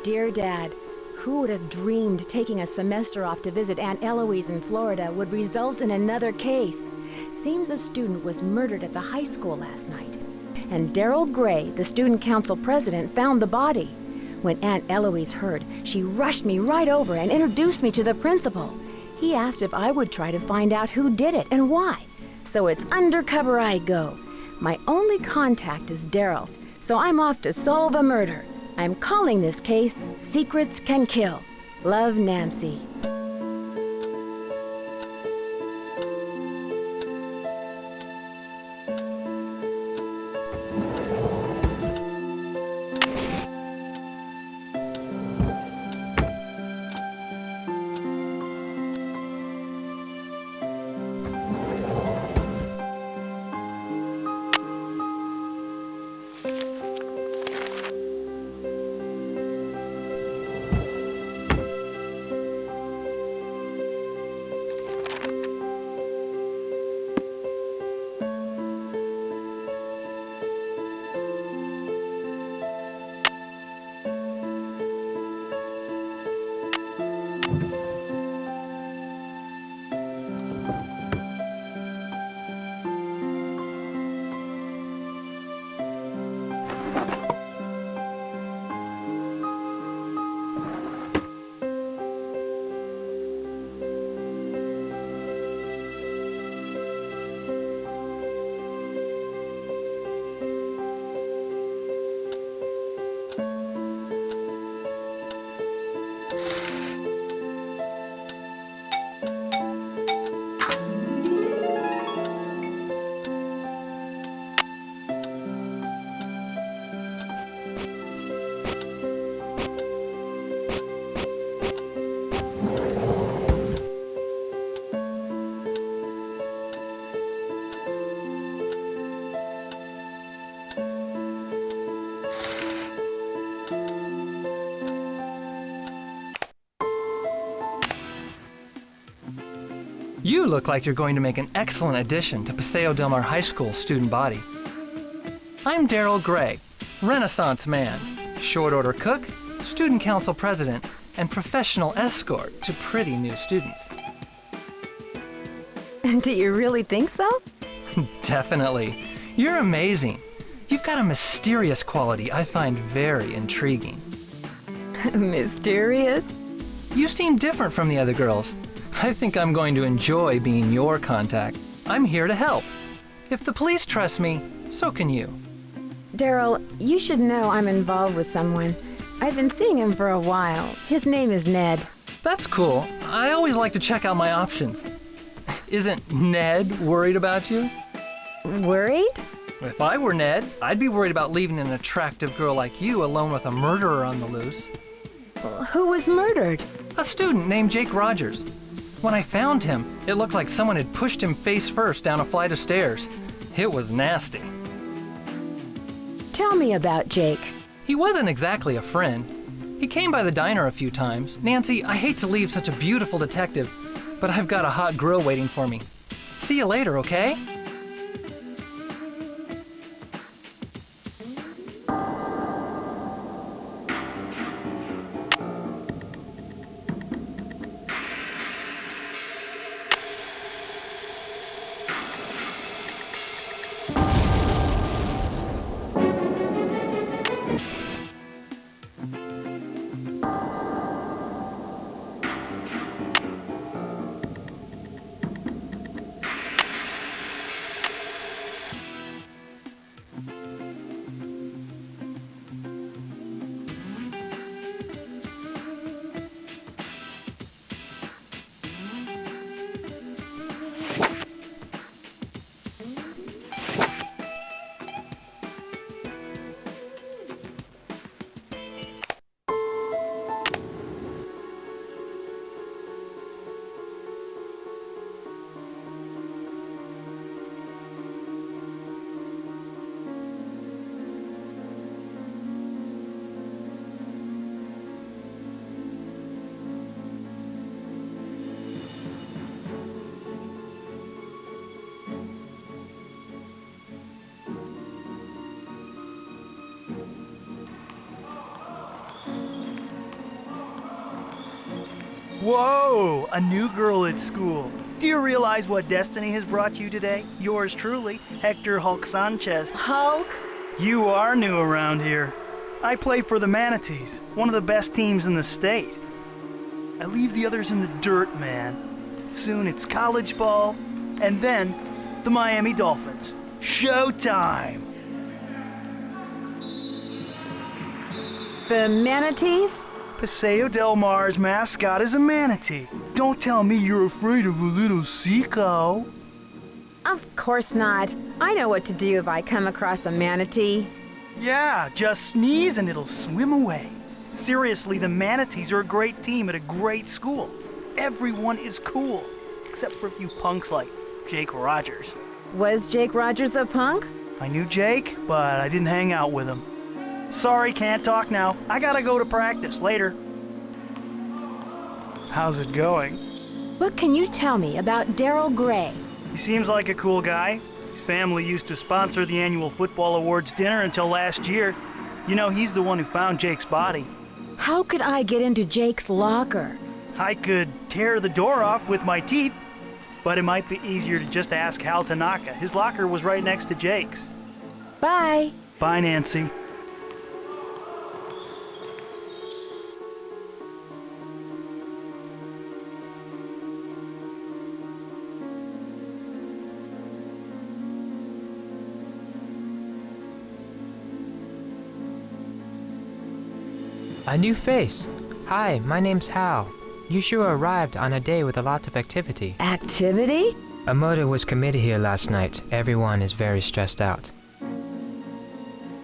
Dear Dad, who would have dreamed taking a semester off to visit Aunt Eloise in Florida would result in another case? Seems a student was murdered at the high school last night. And Daryl Gray, the student council president, found the body. When Aunt Eloise heard, she rushed me right over and introduced me to the principal. He asked if I would try to find out who did it and why. So it's undercover I go. My only contact is Daryl, so I'm off to solve a murder. I'm calling this case Secrets Can Kill. Love, Nancy. You look like you're going to make an excellent addition to Paseo Del Mar High School student body. I'm Daryl Gray, Renaissance man, short order cook, student council president, and professional escort to pretty new students. Do you really think so? Definitely. You're amazing. You've got a mysterious quality I find very intriguing. Mysterious? You seem different from the other girls. I think I'm going to enjoy being your contact. I'm here to help. If the police trust me, so can you. Daryl, you should know I'm involved with someone. I've been seeing him for a while. His name is Ned. That's cool. I always like to check out my options. Isn't Ned worried about you? Worried? If I were Ned, I'd be worried about leaving an attractive girl like you alone with a murderer on the loose. Who was murdered? A student named Jake Rogers. When I found him, it looked like someone had pushed him face first down a flight of stairs. It was nasty. Tell me about Jake. He wasn't exactly a friend. He came by the diner a few times. Nancy, I hate to leave such a beautiful detective, but I've got a hot grill waiting for me. See you later, okay? Whoa, a new girl at school. Do you realize what destiny has brought you today? Yours truly, Hector Hulk Sanchez. Hulk? You are new around here. I play for the Manatees, one of the best teams in the state. I leave the others in the dirt, man. Soon it's college ball, and then the Miami Dolphins. Showtime! The Manatees? Paseo Del Mar's mascot is a manatee. Don't tell me you're afraid of a little Seco. Of course not. I know what to do if I come across a manatee. Yeah, just sneeze and it'll swim away. Seriously, the Manatees are a great team at a great school. Everyone is cool, except for a few punks like Jake Rogers. Was Jake Rogers a punk? I knew Jake, but I didn't hang out with him. Sorry, can't talk now. I gotta go to practice later. How's it going? What can you tell me about Daryl Gray? He seems like a cool guy. His family used to sponsor the annual football awards dinner until last year. You know, he's the one who found Jake's body. How could I get into Jake's locker? I could tear the door off with my teeth, but it might be easier to just ask Hal Tanaka. His locker was right next to Jake's. Bye. Bye, Nancy. A new face. Hi, my name's Hal. You sure arrived on a day with a lot of activity. Activity? A murder was committed here last night. Everyone is very stressed out.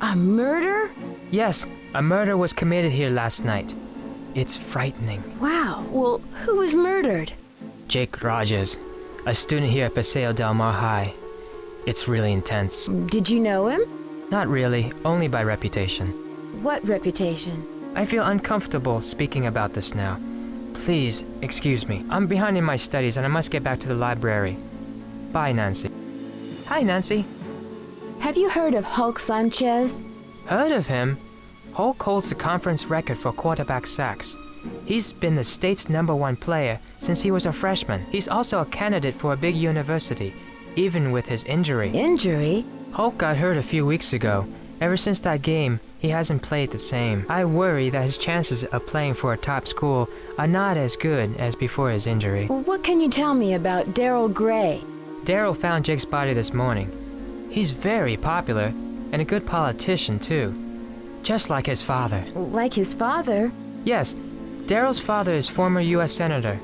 A murder? Yes, a murder was committed here last night. It's frightening. Wow. Well, who was murdered? Jake Rogers, a student here at Paseo Del Mar High. It's really intense. Did you know him? Not really, only by reputation. What reputation? I feel uncomfortable speaking about this now. Please, excuse me. I'm behind in my studies and I must get back to the library. Bye, Nancy. Hi, Nancy. Have you heard of Hulk Sanchez? Heard of him? Hulk holds the conference record for quarterback sacks. He's been the state's #1 player since he was a freshman. He's also a candidate for a big university, even with his injury. Injury? Hulk got hurt a few weeks ago. Ever since that game, he hasn't played the same. I worry that his chances of playing for a top school are not as good as before his injury. What can you tell me about Daryl Gray? Daryl found Jake's body this morning. He's very popular, and a good politician, too. Just like his father. Like his father? Yes, Daryl's father is former U.S. Senator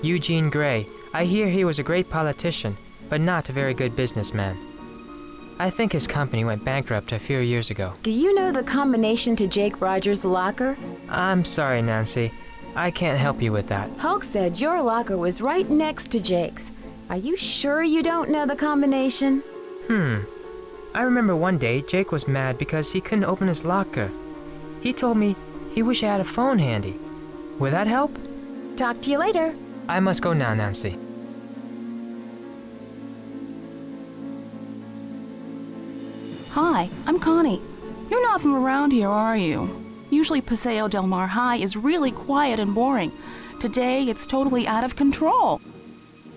Eugene Gray. I hear he was a great politician, but not a very good businessman. I think his company went bankrupt a few years ago. Do you know the combination to Jake Rogers' locker? I'm sorry, Nancy. I can't help you with that. Hulk said your locker was right next to Jake's. Are you sure you don't know the combination? I remember one day Jake was mad because he couldn't open his locker. He told me he wished he had a phone handy. Would that help? Talk to you later. I must go now, Nancy. Hi, I'm Connie. You're not from around here, are you? Usually Paseo Del Mar High is really quiet and boring. Today, it's totally out of control.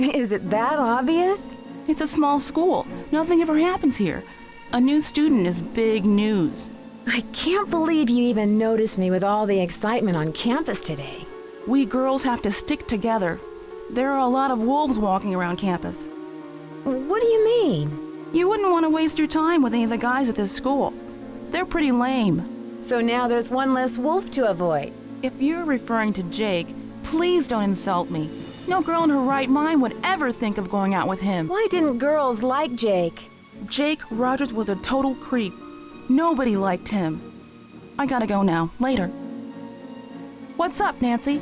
Is it that obvious? It's a small school. Nothing ever happens here. A new student is big news. I can't believe you even noticed me with all the excitement on campus today. We girls have to stick together. There are a lot of wolves walking around campus. What do you mean? You wouldn't want to waste your time with any of the guys at this school. They're pretty lame. So now there's one less wolf to avoid. If you're referring to Jake, please don't insult me. No girl in her right mind would ever think of going out with him. Why didn't girls like Jake? Jake Rogers was a total creep. Nobody liked him. I gotta go now. Later. What's up, Nancy?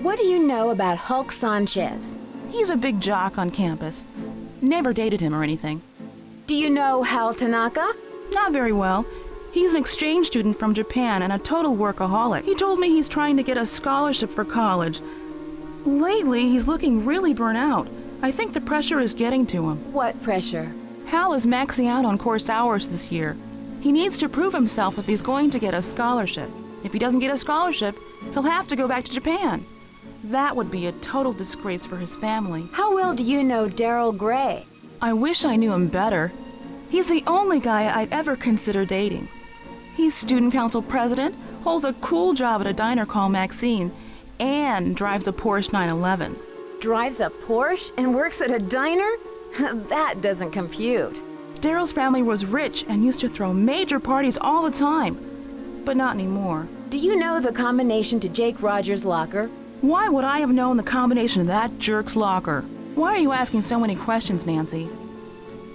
What do you know about Hulk Sanchez? He's a big jock on campus. Never dated him or anything. Do you know Hal Tanaka? Not very well. He's an exchange student from Japan and a total workaholic. He told me he's trying to get a scholarship for college. Lately, he's looking really burnt out. I think the pressure is getting to him. What pressure? Hal is maxing out on course hours this year. He needs to prove himself if he's going to get a scholarship. If he doesn't get a scholarship, he'll have to go back to Japan. That would be a total disgrace for his family. How well do you know Daryl Gray? I wish I knew him better. He's the only guy I'd ever consider dating. He's student council president, holds a cool job at a diner called Maxine, and drives a Porsche 911. Drives a Porsche and works at a diner? That doesn't compute. Daryl's family was rich and used to throw major parties all the time, but not anymore. Do you know the combination to Jake Rogers' locker? Why would I have known the combination of that jerk's locker? Why are you asking so many questions, Nancy?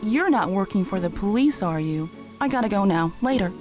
You're not working for the police, are you? I gotta go now. Later.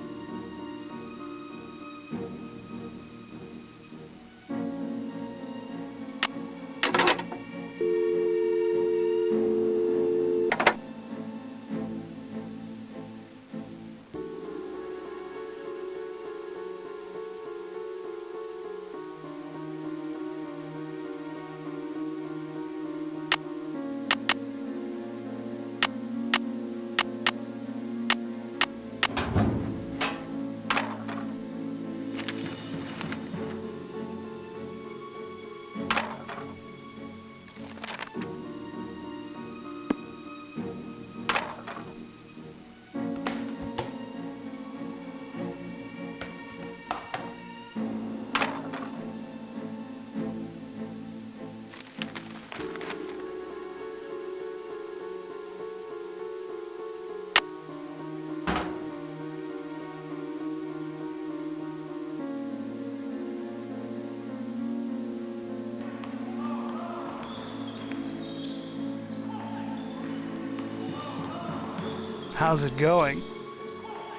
How's it going?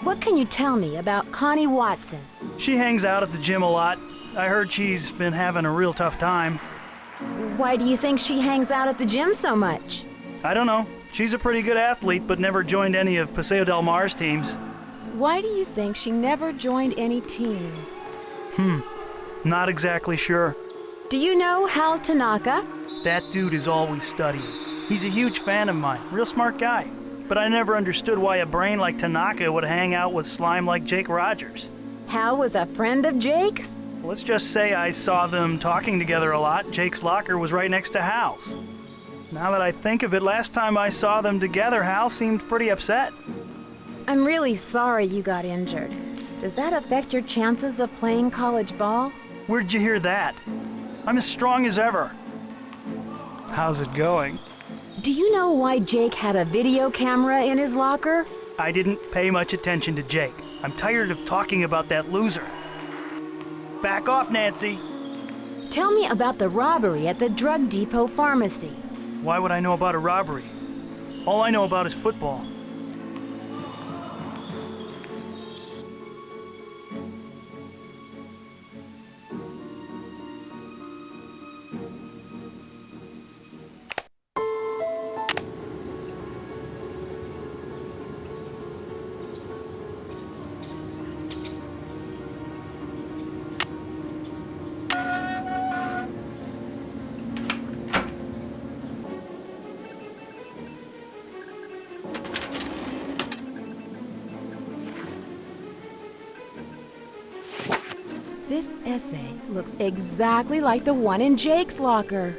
What can you tell me about Connie Watson? She hangs out at the gym a lot. I heard she's been having a real tough time. Why do you think she hangs out at the gym so much? I don't know. She's a pretty good athlete, but never joined any of Paseo Del Mar's teams. Why do you think she never joined any teams? Not exactly sure. Do you know Hal Tanaka? That dude is always studying. He's a huge fan of mine. Real smart guy. But I never understood why a brain like Tanaka would hang out with slime like Jake Rogers. Hal was a friend of Jake's? Let's just say I saw them talking together a lot. Jake's locker was right next to Hal's. Now that I think of it, last time I saw them together, Hal seemed pretty upset. I'm really sorry you got injured. Does that affect your chances of playing college ball? Where'd you hear that? I'm as strong as ever. How's it going? Do you know why Jake had a video camera in his locker? I didn't pay much attention to Jake. I'm tired of talking about that loser. Back off, Nancy. Tell me about the robbery at the drug depot pharmacy. Why would I know about a robbery? All I know about is football. This essay looks exactly like the one in Jake's locker.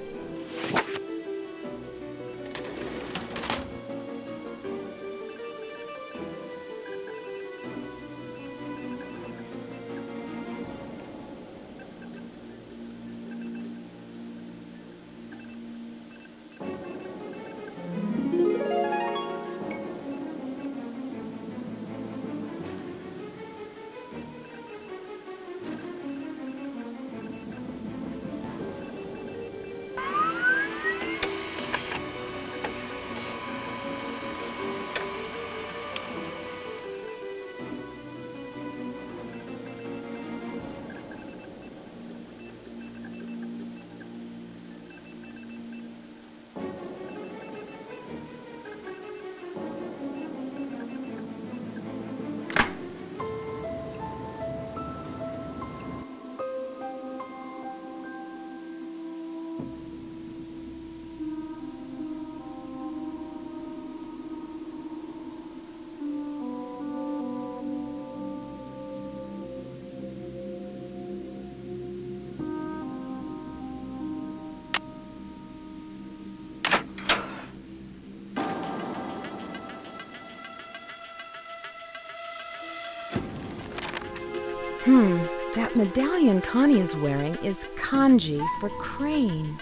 That medallion Connie is wearing is kanji for crane.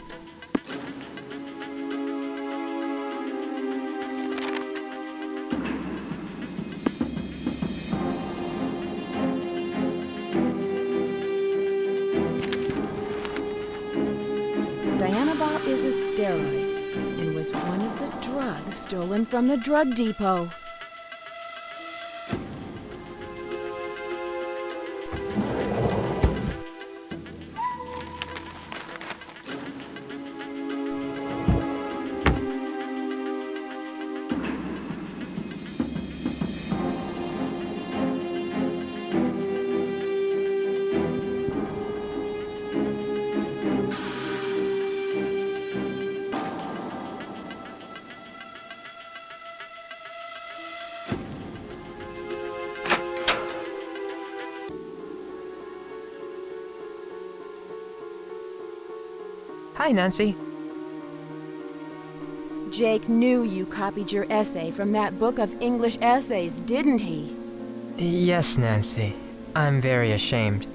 Dianabol is a steroid and was one of the drugs stolen from the drug depot. Hi, Nancy. Jake knew you copied your essay from that book of English essays, didn't he? Yes, Nancy. I'm very ashamed.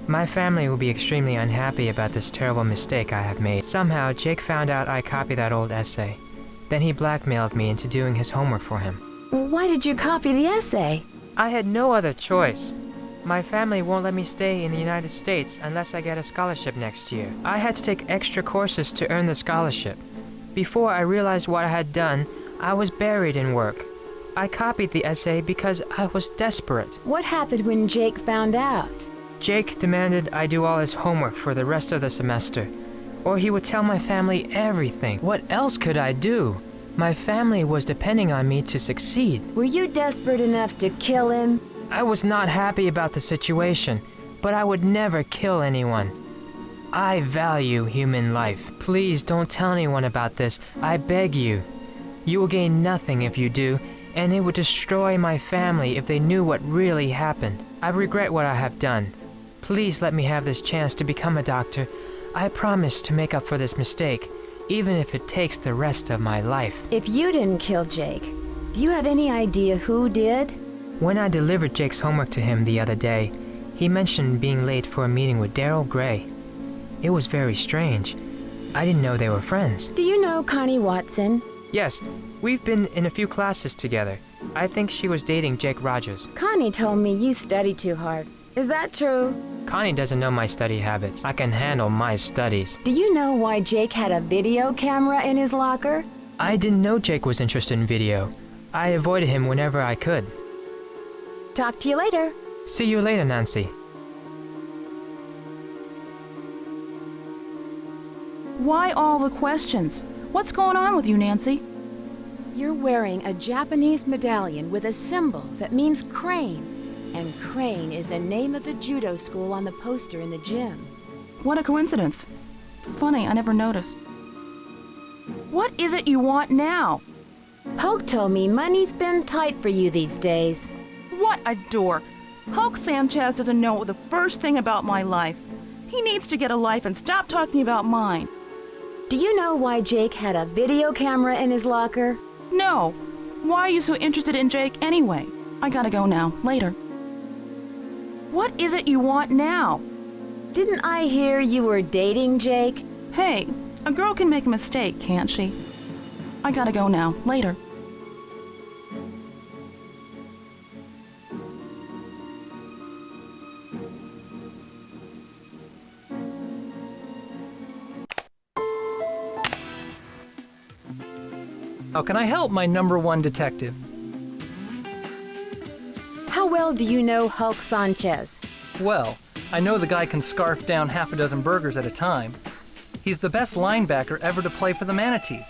My family will be extremely unhappy about this terrible mistake I have made. Somehow, Jake found out I copied that old essay. Then he blackmailed me into doing his homework for him. Why did you copy the essay? I had no other choice. My family won't let me stay in the United States unless I get a scholarship next year. I had to take extra courses to earn the scholarship. Before I realized what I had done, I was buried in work. I copied the essay because I was desperate. What happened when Jake found out? Jake demanded I do all his homework for the rest of the semester, or he would tell my family everything. What else could I do? My family was depending on me to succeed. Were you desperate enough to kill him? I was not happy about the situation, but I would never kill anyone. I value human life. Please don't tell anyone about this, I beg you. You will gain nothing if you do, and it would destroy my family if they knew what really happened. I regret what I have done. Please let me have this chance to become a doctor. I promise to make up for this mistake, even if it takes the rest of my life. If you didn't kill Jake, do you have any idea who did? When I delivered Jake's homework to him the other day, he mentioned being late for a meeting with Daryl Gray. It was very strange. I didn't know they were friends. Do you know Connie Watson? Yes, we've been in a few classes together. I think she was dating Jake Rogers. Connie told me you study too hard. Is that true? Connie doesn't know my study habits. I can handle my studies. Do you know why Jake had a video camera in his locker? I didn't know Jake was interested in video. I avoided him whenever I could. Talk to you later. See you later, Nancy. Why all the questions? What's going on with you, Nancy? You're wearing a Japanese medallion with a symbol that means crane. And Crane is the name of the judo school on the poster in the gym. What a coincidence. Funny, I never noticed. What is it you want now? Hulk told me money's been tight for you these days. What a dork. Hulk Sanchez doesn't know the first thing about my life. He needs to get a life and stop talking about mine. Do you know why Jake had a video camera in his locker? No. Why are you so interested in Jake anyway? I gotta go now. Later. What is it you want now? Didn't I hear you were dating Jake? Hey, a girl can make a mistake, can't she? I gotta go now. Later. How can I help, my #1 detective? How well do you know Hulk Sanchez? Well, I know the guy can scarf down half a dozen burgers at a time. He's the best linebacker ever to play for the Manatees.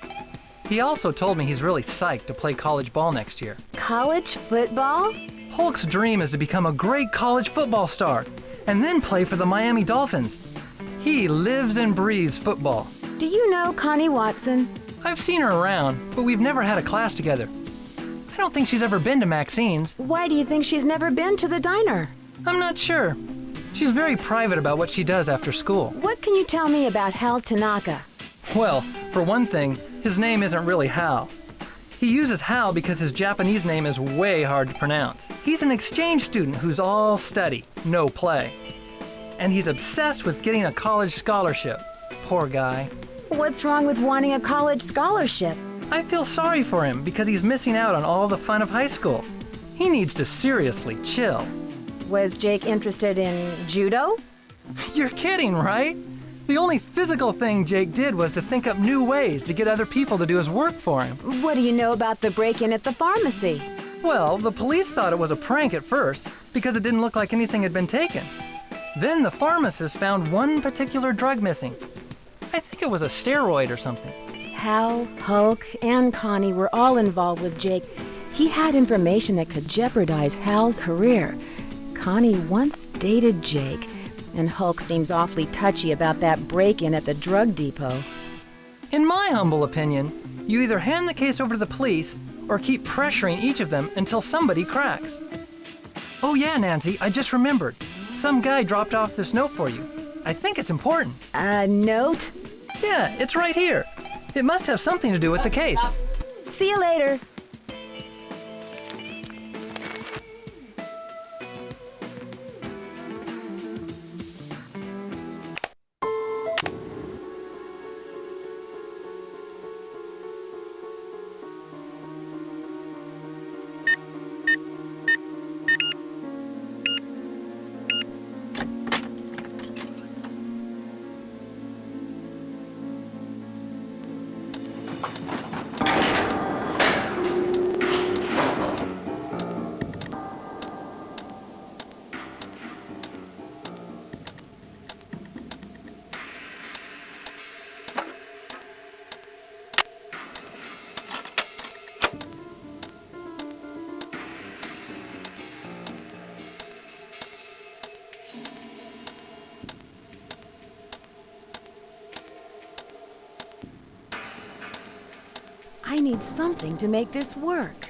He also told me he's really psyched to play college ball next year. College football? Hulk's dream is to become a great college football star and then play for the Miami Dolphins. He lives and breathes football. Do you know Connie Watson? I've seen her around, but we've never had a class together. I don't think she's ever been to Maxine's. Why do you think she's never been to the diner? I'm not sure. She's very private about what she does after school. What can you tell me about Hal Tanaka? Well, for one thing, his name isn't really Hal. He uses Hal because his Japanese name is way hard to pronounce. He's an exchange student who's all study, no play. And he's obsessed with getting a college scholarship. Poor guy. What's wrong with wanting a college scholarship? I feel sorry for him because he's missing out on all the fun of high school. He needs to seriously chill. Was Jake interested in judo? You're kidding, right? The only physical thing Jake did was to think up new ways to get other people to do his work for him. What do you know about the break-in at the pharmacy? Well, the police thought it was a prank at first because it didn't look like anything had been taken. Then the pharmacist found one particular drug missing. I think it was a steroid or something. Hal, Hulk, and Connie were all involved with Jake. He had information that could jeopardize Hal's career. Connie once dated Jake, and Hulk seems awfully touchy about that break-in at the drug depot. In my humble opinion, you either hand the case over to the police or keep pressuring each of them until somebody cracks. Oh yeah, Nancy, I just remembered. Some guy dropped off this note for you. I think it's important. A note? Yeah, it's right here. It must have something to do with the case. See you later. I need something to make this work.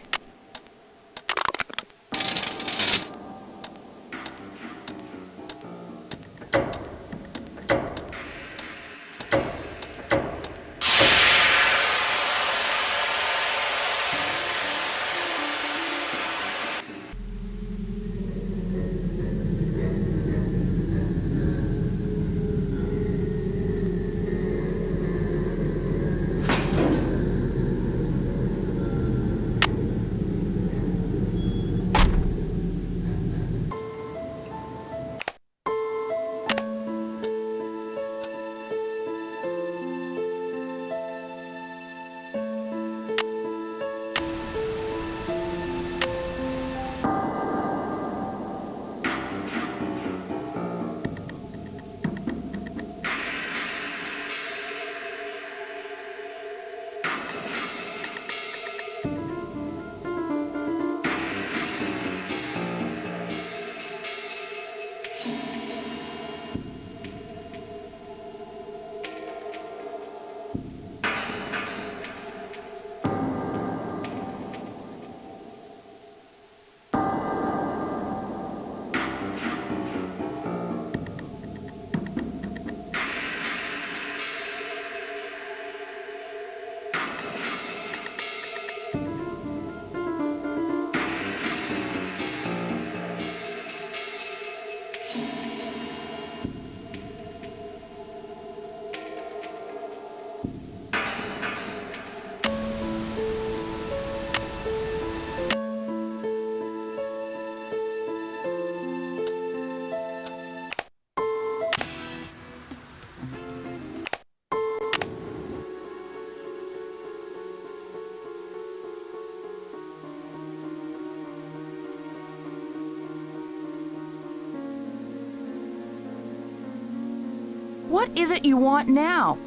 What is it you want now?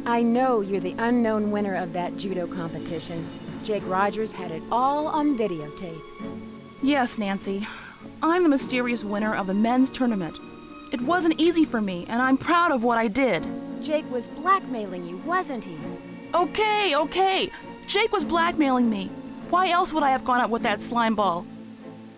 I know you're the unknown winner of that judo competition. Jake Rogers had it all on videotape. Yes, Nancy. I'm the mysterious winner of the men's tournament. It wasn't easy for me, and I'm proud of what I did. Jake was blackmailing you, wasn't he? Okay. Jake was blackmailing me. Why else would I have gone out with that slime ball?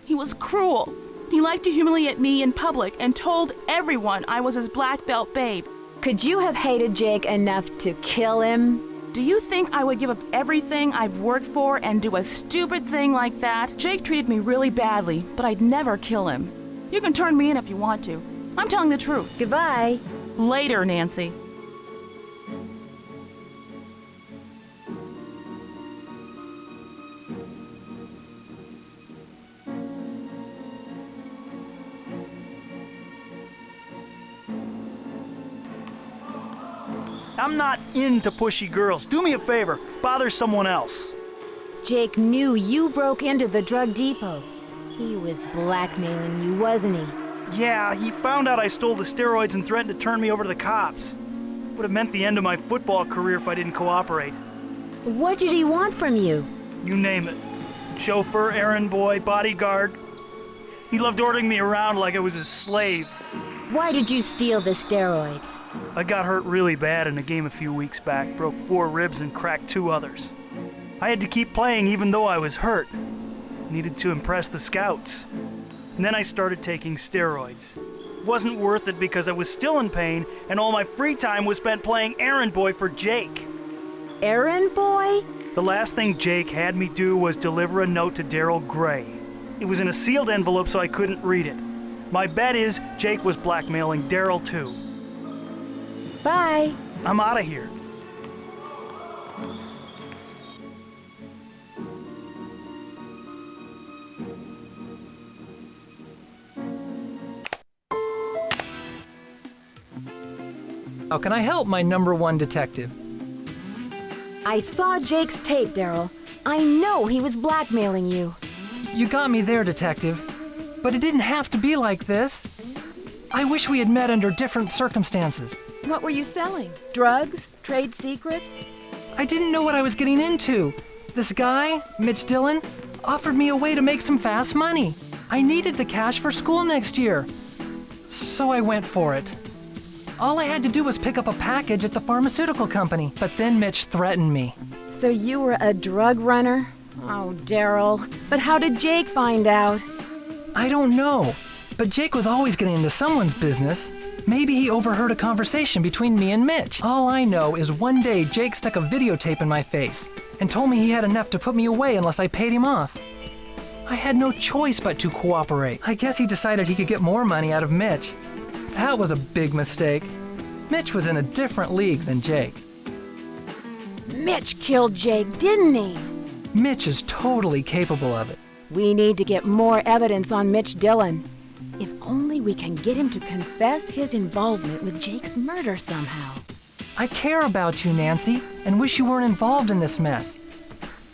He was cruel. He liked to humiliate me in public and told everyone I was his black belt babe. Could you have hated Jake enough to kill him? Do you think I would give up everything I've worked for and do a stupid thing like that? Jake treated me really badly, but I'd never kill him. You can turn me in if you want to. I'm telling the truth. Goodbye. Later, Nancy. I'm not into pushy girls. Do me a favor, bother someone else. Jake knew you broke into the drug depot. He was blackmailing you, wasn't he? Yeah, he found out I stole the steroids and threatened to turn me over to the cops. Would have meant the end of my football career if I didn't cooperate. What did he want from you? You name it. Chauffeur, errand boy, bodyguard. He loved ordering me around like I was his slave. Why did you steal the steroids? I got hurt really bad in a game a few weeks back, broke 4 ribs and cracked 2 others. I had to keep playing even though I was hurt. Needed to impress the scouts. And then I started taking steroids. Wasn't worth it because I was still in pain and all my free time was spent playing errand boy for Jake. Errand boy? The last thing Jake had me do was deliver a note to Daryl Gray. It was in a sealed envelope so I couldn't read it. My bet is Jake was blackmailing Daryl too. Bye. I'm out of here. How can I help, my #1 detective? I saw Jake's tape, Daryl. I know he was blackmailing you. You got me there, detective. But it didn't have to be like this. I wish we had met under different circumstances. What were you selling? Drugs? Trade secrets? I didn't know what I was getting into. This guy, Mitch Dillon, offered me a way to make some fast money. I needed the cash for school next year. So I went for it. All I had to do was pick up a package at the pharmaceutical company, but then Mitch threatened me. So you were a drug runner? Oh, Daryl. But how did Jake find out? I don't know, but Jake was always getting into someone's business. Maybe he overheard a conversation between me and Mitch. All I know is one day Jake stuck a videotape in my face and told me he had enough to put me away unless I paid him off. I had no choice but to cooperate. I guess he decided he could get more money out of Mitch. That was a big mistake. Mitch was in a different league than Jake. Mitch killed Jake, didn't he? Mitch is totally capable of it. We need to get more evidence on Mitch Dillon. If only we can get him to confess his involvement with Jake's murder somehow. I care about you, Nancy, and wish you weren't involved in this mess.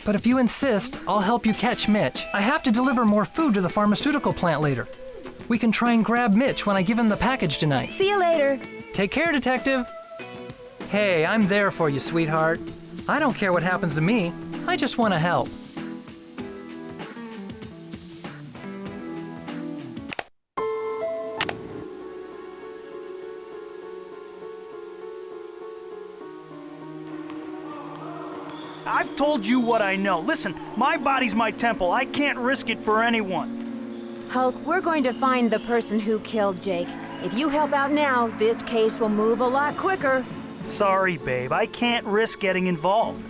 But if you insist, I'll help you catch Mitch. I have to deliver more food to the pharmaceutical plant later. We can try and grab Mitch when I give him the package tonight. See you later. Take care, detective. Hey, I'm there for you, sweetheart. I don't care what happens to me. I just want to help. I've told you what I know. Listen, my body's my temple. I can't risk it for anyone. Hulk, we're going to find the person who killed Jake. If you help out now, this case will move a lot quicker. Sorry, babe. I can't risk getting involved.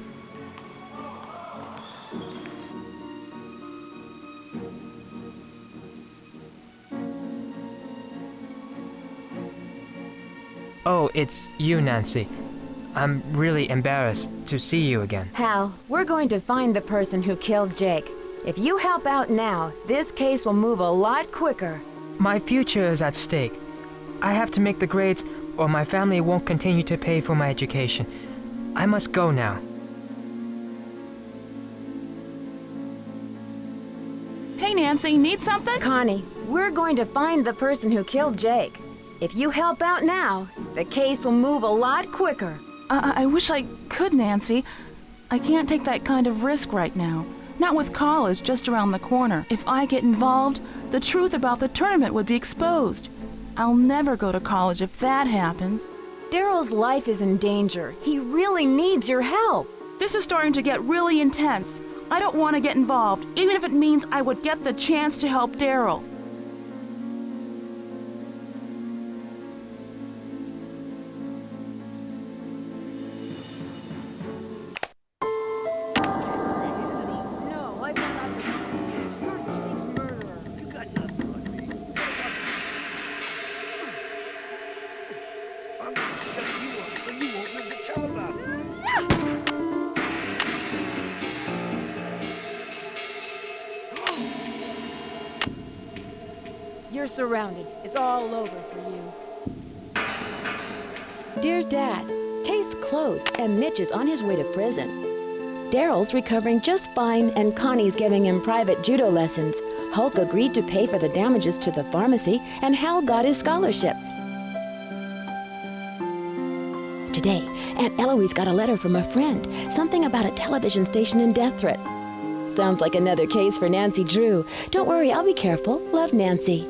Oh, it's you, Nancy. I'm really embarrassed to see you again. Hal, we're going to find the person who killed Jake. If you help out now, this case will move a lot quicker. My future is at stake. I have to make the grades or my family won't continue to pay for my education. I must go now. Hey, Nancy, need something? Connie, we're going to find the person who killed Jake. If you help out now, the case will move a lot quicker. I wish I could, Nancy. I can't take that kind of risk right now. Not with college just around the corner. If I get involved, the truth about the tournament would be exposed. I'll never go to college if that happens. Daryl's life is in danger. He really needs your help. This is starting to get really intense. I don't want to get involved, even if it means I would get the chance to help Daryl. You're surrounded. It's all over for you. Dear Dad, case closed and Mitch is on his way to prison. Daryl's recovering just fine and Connie's giving him private judo lessons. Hulk agreed to pay for the damages to the pharmacy and Hal got his scholarship. Today, Aunt Eloise got a letter from a friend, something about a television station and death threats. Sounds like another case for Nancy Drew. Don't worry, I'll be careful. Love, Nancy.